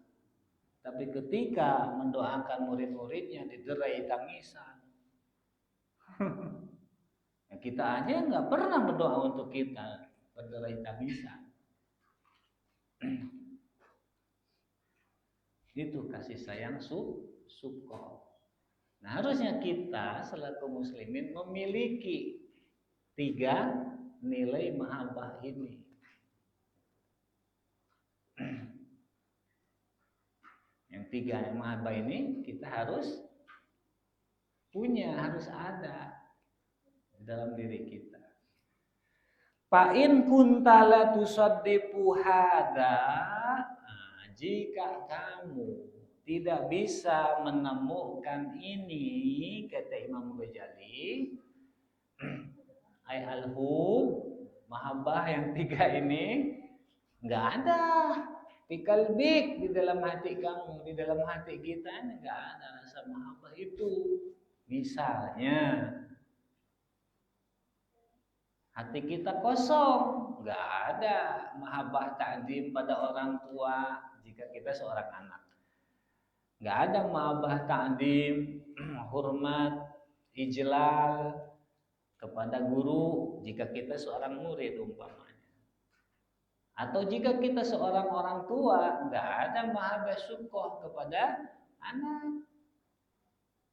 Tapi ketika mendoakan murid-muridnya diderai tangisan. Nah, kita aja nggak pernah berdoa untuk kita berderai tangisan. Itu kasih sayang syukur. Nah, harusnya kita selaku muslimin memiliki 3 nilai mahabbah ini. Yang 3 mahabbah ini kita harus punya, harus ada di dalam diri kita. Fa in kunta la tusaddiqu hadza, jika kamu tidak bisa menemukan ini, kata Imam Ghazali, ay al-hub, mahabbah yang 3 ini nggak ada. Fikalbik, di dalam hati kamu, di dalam hati kita ini nggak ada rasa mahabbah itu. Misalnya hati kita kosong, nggak ada mahabbah ta'zim pada orang tua jika kita seorang anak. Nggak ada mahabbah ta'zim, hormat, ijlal kepada guru jika kita seorang murid umpamanya. Atau jika kita seorang orang tua, nggak ada mahabbah syukoh kepada anak.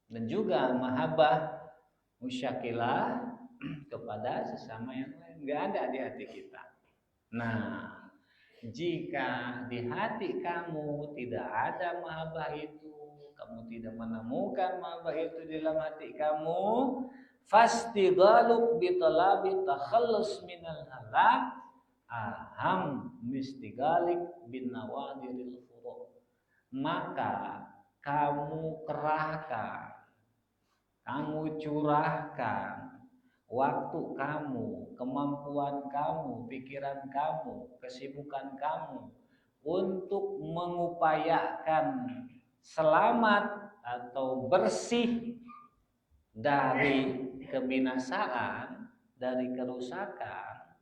Dan juga mahabbah musyakilah kepada sesama yang lain, nggak ada di hati kita. Nah, jika di hati kamu tidak ada mahabbah itu, kamu tidak menemukan mahabbah itu di dalam hati kamu, fastighaluk bi talabi takhallus minal halak aham mistigalik bin nawadiril furu'. Maka kamu kerahkan, kamu curahkan waktu kamu, kemampuan kamu, pikiran kamu, kesibukan kamu untuk mengupayakan selamat atau bersih dari kebinasaan, dari kerusakan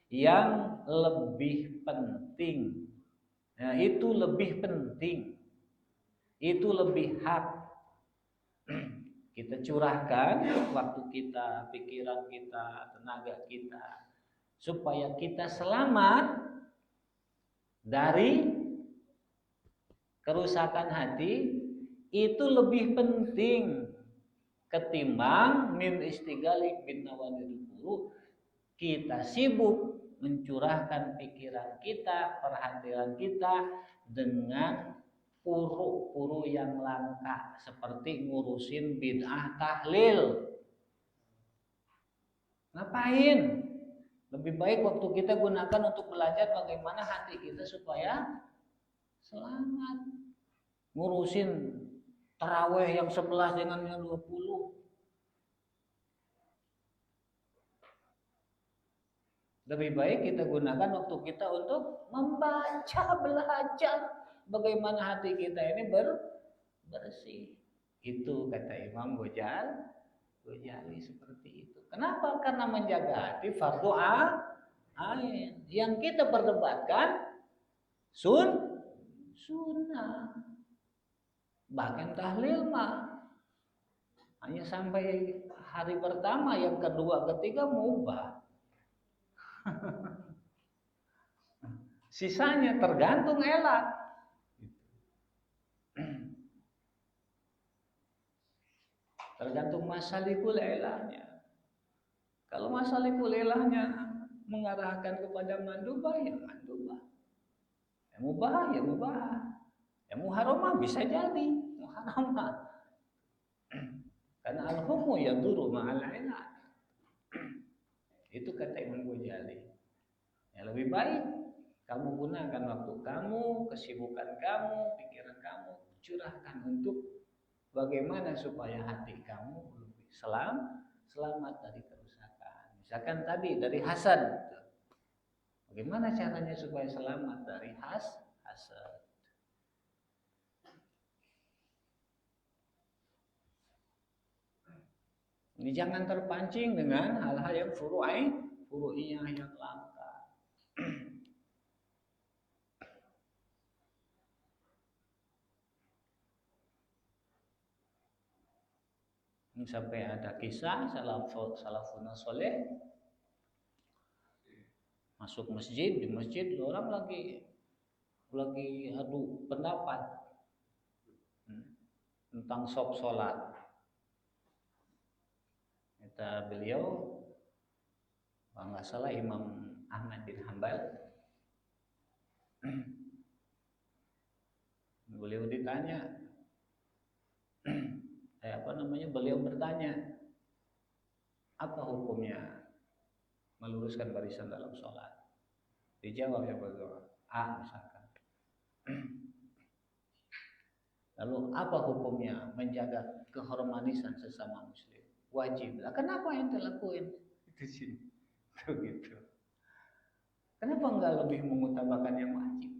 yang lebih penting. Nah, itu lebih penting, itu lebih hak. Kita curahkan waktu kita, pikiran kita, tenaga kita, supaya kita selamat dari kerusakan hati, itu lebih penting ketimbang min istigalik bin nawadiril furu'. Kita sibuk mencurahkan pikiran kita, perhatian kita dengan puru-puru yang langka seperti ngurusin bid'ah tahlil. Ngapain? Lebih baik waktu kita gunakan untuk belajar bagaimana hati kita supaya selamat. Ngurusin taraweh yang 11 dengan yang 20. Lebih baik kita gunakan waktu kita untuk membaca, belajar bagaimana hati kita ini bersih. Itu kata Imam Ghazali seperti itu. Kenapa? Karena menjaga hati fardu ain. Yang kita perdebatkan sunnah. Bahkan tahlil mah hanya sampai hari pertama, yang kedua, ketiga mubah. Sisanya tergantung elak. Tergantung masalikul ilahnya. Kalau masalikul ilahnya mengarahkan kepada mandubah, ya mandubah. Ya mubah, ya mubah. Ya muharramah bisa jadi muharramah. Karena al-hukmu yaduru ma'al ilah. Itu kata Imam Ghazali. Ya lebih baik kamu gunakan waktu kamu, kesibukan kamu, pikiran kamu, curahkan untuk bagaimana supaya hati kamu lebih selamat dari kerusakan. Misalkan tadi dari hasad. Bagaimana caranya supaya selamat dari hasad? Ini jangan terpancing dengan hal-hal yang furu'iyah yang langka. Ini sampai ada kisah salafun soleh masuk masjid, di masjid orang lagi adu pendapat tentang sholat. Kata beliau, kalau nggak salah Imam Ahmad bin Hanbal, beliau ditanya, beliau bertanya, apa hukumnya meluruskan barisan dalam sholat? Dijawab ya beliau, A misalkan. Lalu apa hukumnya menjaga kehormatan sesama muslim? Wajib. Lah kenapa yang lakuin? Itu sih. Tuh gitu. Kenapa enggak lebih mengutamakan yang wajib?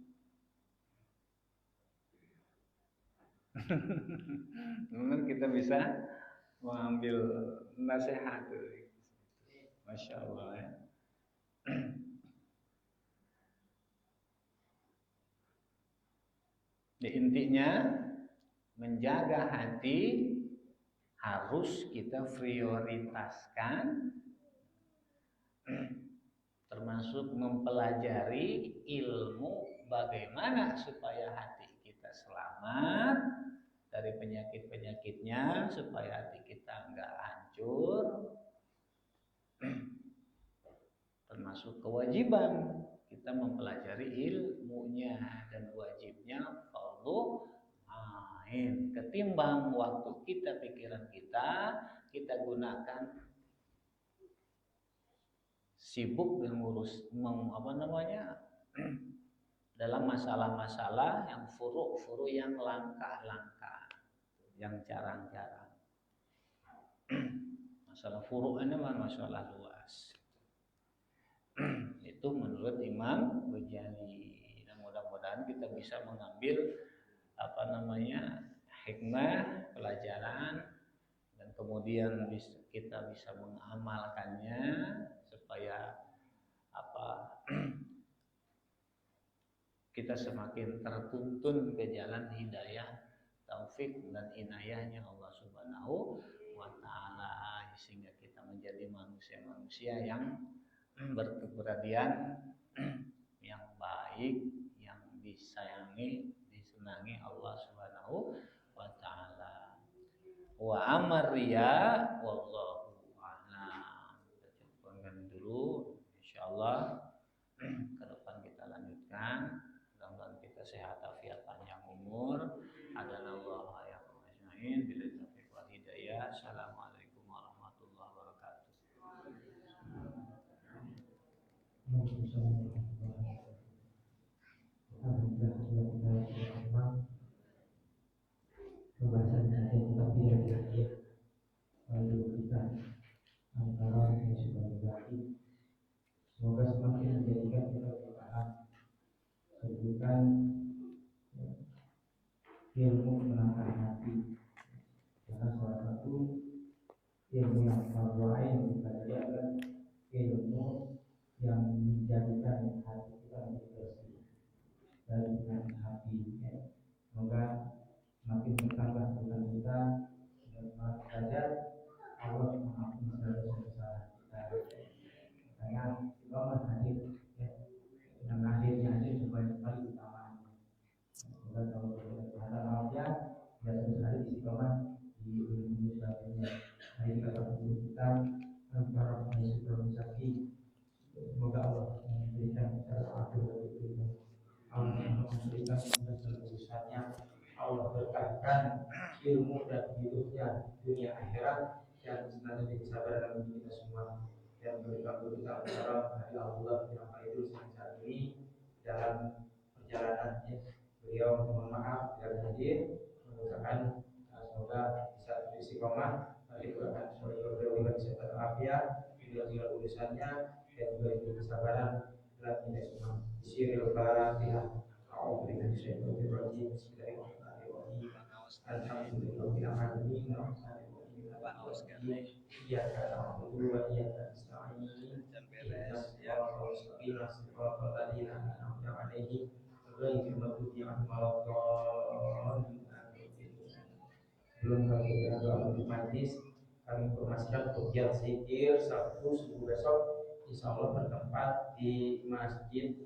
Mungkin kita bisa mengambil nasihat. Masya Allah ya. Di intinya menjaga hati harus kita prioritaskan, termasuk mempelajari ilmu bagaimana supaya hati kita selamat dari penyakit-penyakitnya, supaya hati kita enggak hancur. Termasuk kewajiban kita mempelajari ilmunya, dan wajibnya fardu ain. Ketimbang waktu kita, pikiran kita gunakan sibuk dan ngurus dalam masalah-masalah yang furu' yang langka, yang jarang-jarang. Masalah furu' ini masalah luas. Itu menurut Imam Ghazali. Dan mudah-mudahan kita bisa mengambil hikmah, pelajaran, dan kemudian kita bisa mengamalkannya supaya kita semakin tertuntun ke jalan hidayah, taufik dan inayahnya Allah Subhanahu wa Ta'ala, sehingga kita menjadi manusia-manusia yang berkepribadian yang baik, yang disayangi, disenangi Allah Subhanahu wa Ta'ala. Wa amriya wallahu a'lam. Kita cukupkan dulu, insyaallah ke depan kita lanjutkan. Mudah-mudahan kita sehat afiat panjang umur. Adanallahu ya ajmain bil taufiq wal hidayah. Assalamualaikum warahmatullahi wabarakatuh. Pembahasan yang tapi yang terakhir lalu kita antara yang sudah berarti semoga semakin menjadikan kita berpaham sebutkan ilmu menangkan hati, karena salah satu ilmu yang fardu ain dipelajari adalah ilmu yang menjadikan hati kita menjadi bersih dari penyakit hati. Semoga semakin bertambah Tuhan kita dan semakin belajar Allah mengampuni segala dosa kita. Makanya istiqomah hadir, yang hadir supaya sekali utama. Semoga kalau berkata maafnya ya terus hari istiqomah di Indonesia ini. Hari kita berkumpul kita antara Yesus dan Musaki. Semoga Allah memberikan secara adil bagi kita. Allah memberikan segala urusannya. Allah berkahkan ilmu dan hidupnya dunia akhirat, dan senantiasa kesabaran bagi kita semua, dan berikan kita bersama hari Allah yang itu saat ini dalam perjalanannya. Beliau mohon maaf tidak hadir, mengucapkan semoga bisa istiqomah diberikan semoga beliau bisa berafia dengan segala urusannya, dan juga kesabaran dalam kita semua. Bismillahirrahmanirrahim. A'udzu billahi minasyaitonir rajim. Bismillahirrahmanirrahim. Alhamdulillahirabbil alamin. Iyyaka na'budu wa iyyaka nasta'in. Ihdinas siratal mustaqim. An'amta 'alaihim ghairil maghdubi 'alaihim waladdallin. Belum kami doa majlis, kami informasikan kegiatan zikir Sabtu subuh besok insyaallah bertempat di Masjid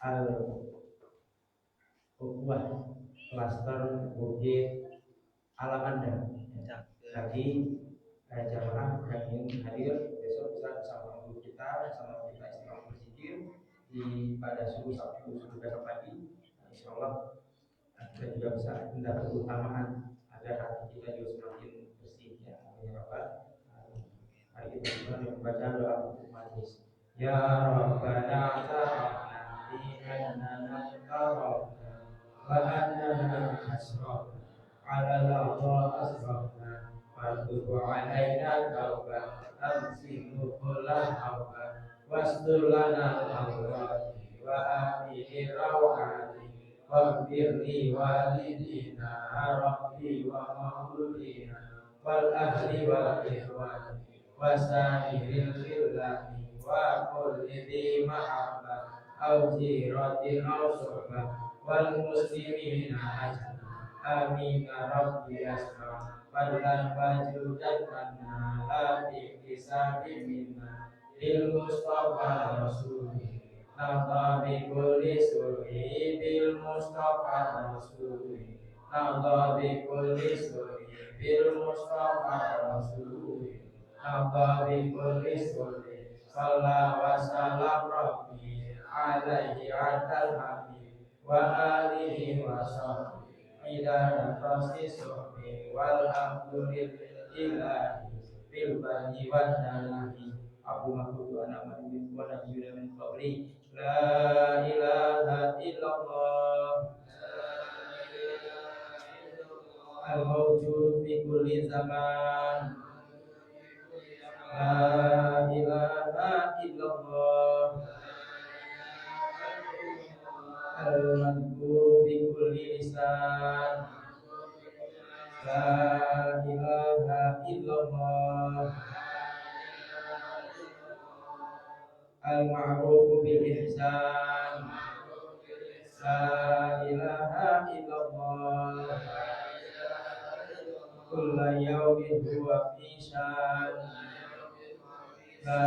Al-Ukhwah Klaster Bukit Alamanda. Jadi jamaah yang ingin hadir besok bisa bersama kita istiqomah berzikir pada subuh Sabtu subuh besok pagi. Insyaallah kita juga bisa mendapat keutamaan agar hati kita juga semakin bersih, ya. Hari kita juga membaca doa untuk majlis. Ya Rabbana ta'ala fi annana tarafna wa annana asrafna ala al-ardh asrafna fatubu alaina tauban amsimu kulla hawban wastur lana al-awwal wa amini rawhani waghfir li walidina rabbi wa maulina wal ahli wal ikhwani wasairil filahi wa kulli dhi mahabbah au jiratin au sohbah wal muslimina ajma'in amin ya rabbi asma wallan wajudan manna la bi hisabi minna lil mustafa rasuli nada bi kulli suri bil mustafa rasuli nada bi kulli suri bil mustafa rasuli nada bi kulli suri sallallahu wa sallam rabbi alaihi adal habib wa alihi wa sahbihi idara tasisuhi walhamdulillahi bil bani wa nanahi Abu Mahmud wa namahi wa nabiyuna min qawli la ilaha illallah al-mawjud fi kulli zaman la ilaha illallah al-madhkur fi kulli lisan la ilaha illallah al-ma'ruf bil ihsan la ilaha illallah kulla yawmin huwa fi shan la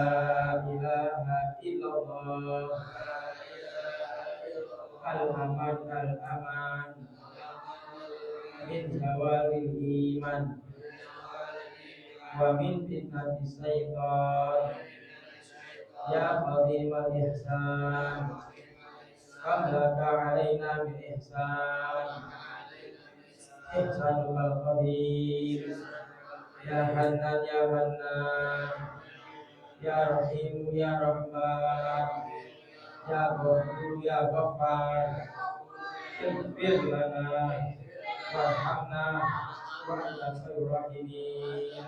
ilaha illallah al-aman al-aman min zawalil iman wa min fitnatis syaitan ya qadimal ihsan qablaka alaina bil ihsan ihsanul qadir ya hannan ya hannan ya rahim ya rahman ya ghafur ya ghaffar ighfir lana warhamna wa anta khairur rahimin